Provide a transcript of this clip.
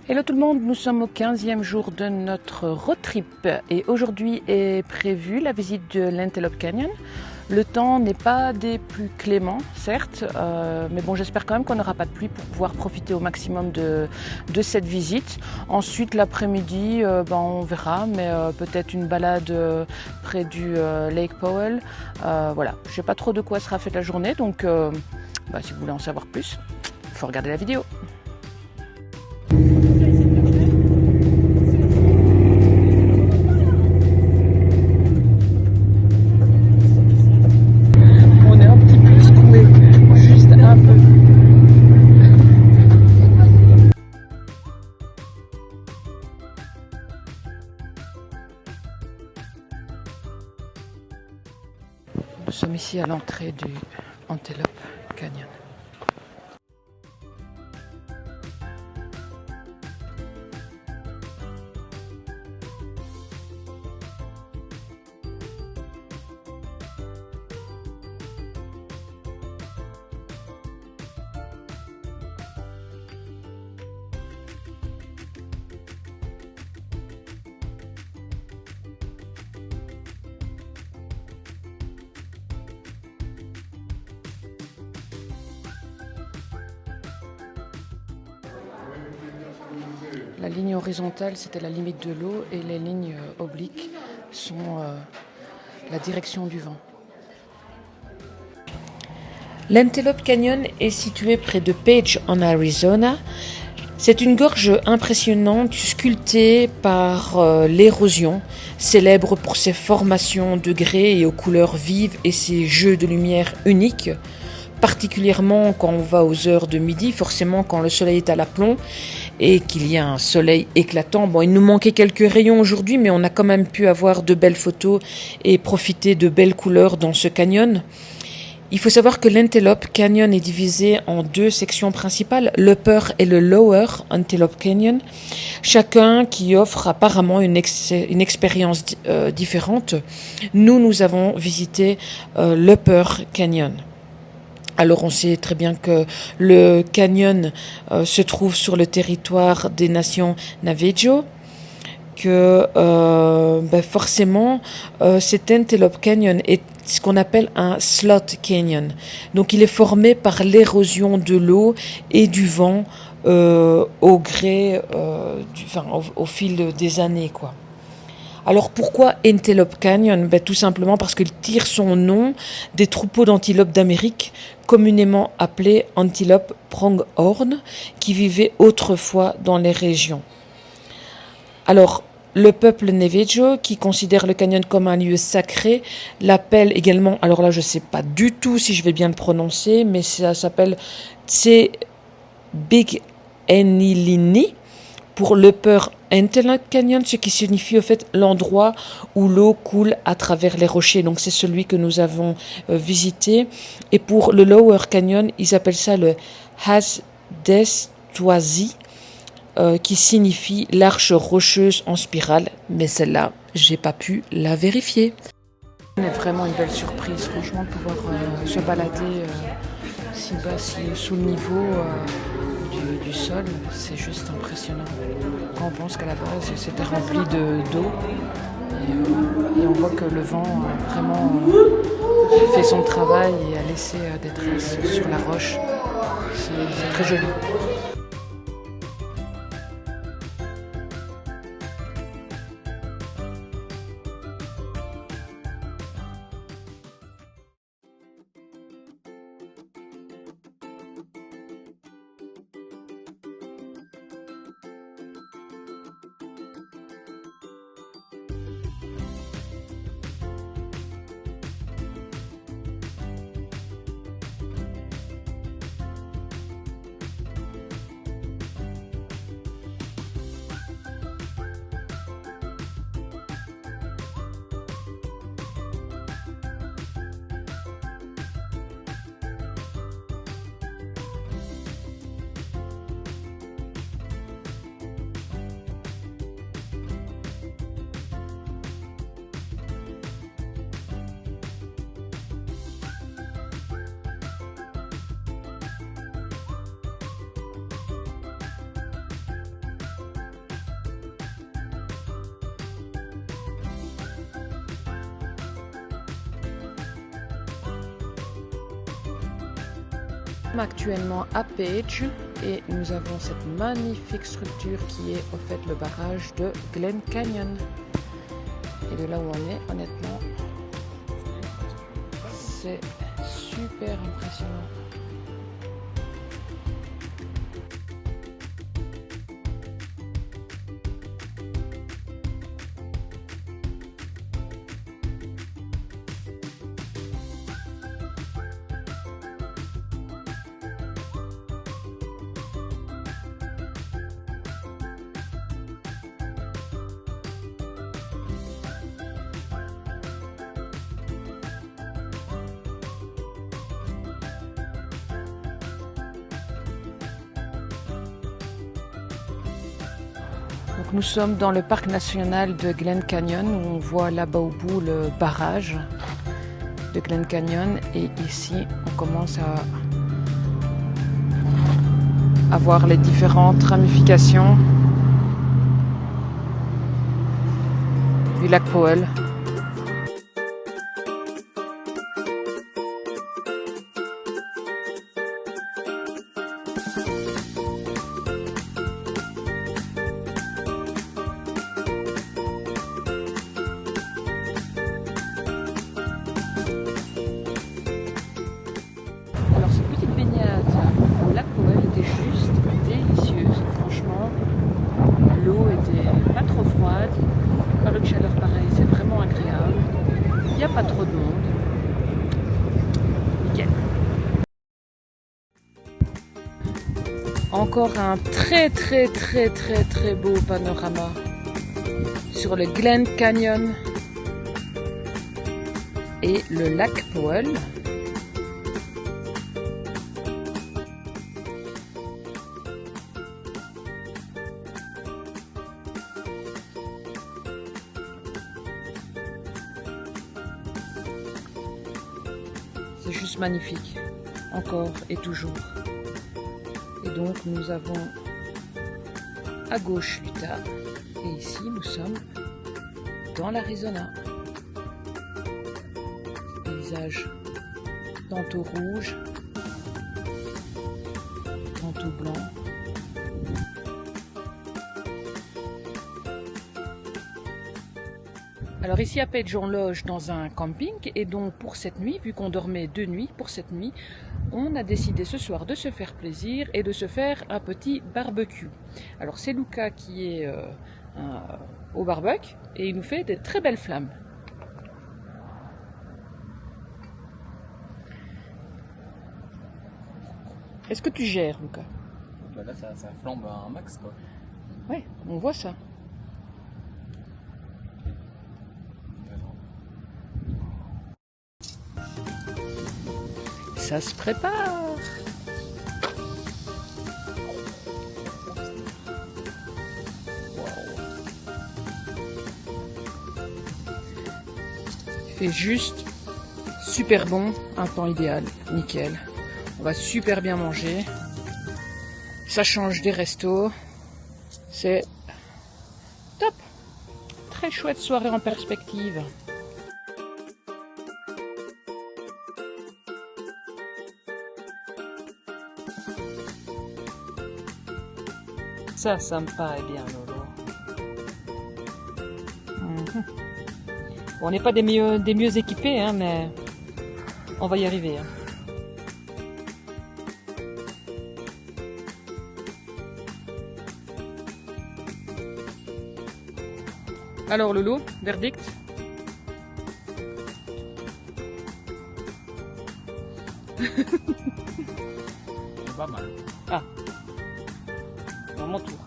Hello tout le monde, nous sommes au 15e jour de notre road trip et aujourd'hui est prévue la visite de l'Antelope Canyon. Le temps n'est pas des plus cléments, certes, mais bon, j'espère quand même qu'on n'aura pas de pluie pour pouvoir profiter au maximum de cette visite. Ensuite, l'après-midi, on verra, mais peut-être une balade près du Lake Powell. Voilà, je ne sais pas trop de quoi sera faite la journée, donc si vous voulez en savoir plus, il faut regarder la vidéo. Nous sommes ici à l'entrée du Antelope Canyon. La ligne horizontale, c'était la limite de l'eau et les lignes obliques sont la direction du vent. L'Antelope Canyon est situé près de Page en Arizona. C'est une gorge impressionnante sculptée par l'érosion, célèbre pour ses formations de grès et aux couleurs vives et ses jeux de lumière uniques. Particulièrement quand on va aux heures de midi, forcément quand le soleil est à l'aplomb et qu'il y a un soleil éclatant. Bon, il nous manquait quelques rayons aujourd'hui, mais on a quand même pu avoir de belles photos et profiter de belles couleurs dans ce canyon. Il faut savoir que l'Antelope Canyon est divisé en deux sections principales, l'Upper et le Lower Antelope Canyon, chacun qui offre apparemment une expérience différente. Nous avons visité l'Upper Canyon. Alors on sait très bien que le canyon se trouve sur le territoire des nations Navajo, que forcément cet Antelope Canyon est ce qu'on appelle un slot canyon. Donc il est formé par l'érosion de l'eau et du vent au gré, au fil des années, quoi. Alors pourquoi Antelope Canyon ? Tout simplement parce qu'il tire son nom des troupeaux d'antilopes d'Amérique, communément appelés antilopes pronghorn, qui vivaient autrefois dans les régions. Alors, le peuple Navajo, qui considère le canyon comme un lieu sacré, l'appelle également, alors là je ne sais pas du tout si je vais bien le prononcer, mais ça s'appelle Tsebighenilini, pour l'Upper Antelope Canyon, ce qui signifie au fait l'endroit où l'eau coule à travers les rochers. Donc c'est celui que nous avons visité. Et pour le Lower Canyon, ils appellent ça le Hasdestwazi, qui signifie l'arche rocheuse en spirale. Mais celle-là, j'ai pas pu la vérifier. C'est vraiment une belle surprise, franchement, de pouvoir se balader si bas, sous le niveau du sol, c'est juste impressionnant. Quand on pense qu'à la base c'était rempli d'eau et on voit que le vent vraiment fait son travail et a laissé des traces sur la roche, c'est très joli. sommes actuellement à Page et nous avons cette magnifique structure qui est au fait le barrage de Glen Canyon. Et de là où on est, honnêtement, c'est super impressionnant. Donc nous sommes dans le parc national de Glen Canyon où on voit là-bas au bout le barrage de Glen Canyon et ici on commence à voir les différentes ramifications du lac Powell. Alors cette petite baignade au lac Powell était juste délicieuse. Franchement, l'eau était pas trop froide, pas de chaleur pareil, c'est vraiment agréable. Il n'y a pas trop de monde. Nickel. Encore un très beau panorama sur le Glen Canyon et le lac Powell. C'est juste magnifique, encore et toujours. Et donc nous avons à gauche l'Utah et ici nous sommes dans l'Arizona. Paysage tantôt rouge, tantôt blanc. Alors ici à Page, on loge dans un camping et donc pour cette nuit, vu qu'on dormait 2 nuits, pour cette nuit, on a décidé ce soir de se faire plaisir et de se faire un petit barbecue. Alors c'est Luca qui est au barbecue et il nous fait de très belles flammes. Est-ce que tu gères, Luca? Bah là ça flambe un max quoi. Oui, on voit ça. Ça se prépare. Il fait juste super bon, un temps idéal, nickel. On va super bien manger. Ça change des restos. C'est top. Très chouette soirée en perspective. Ça me paraît bien, Lolo. Bon, on n'est pas des mieux équipés, hein, mais on va y arriver. Hein. Alors, Lolo, verdict? C'est pas mal. Ah, à mon tour.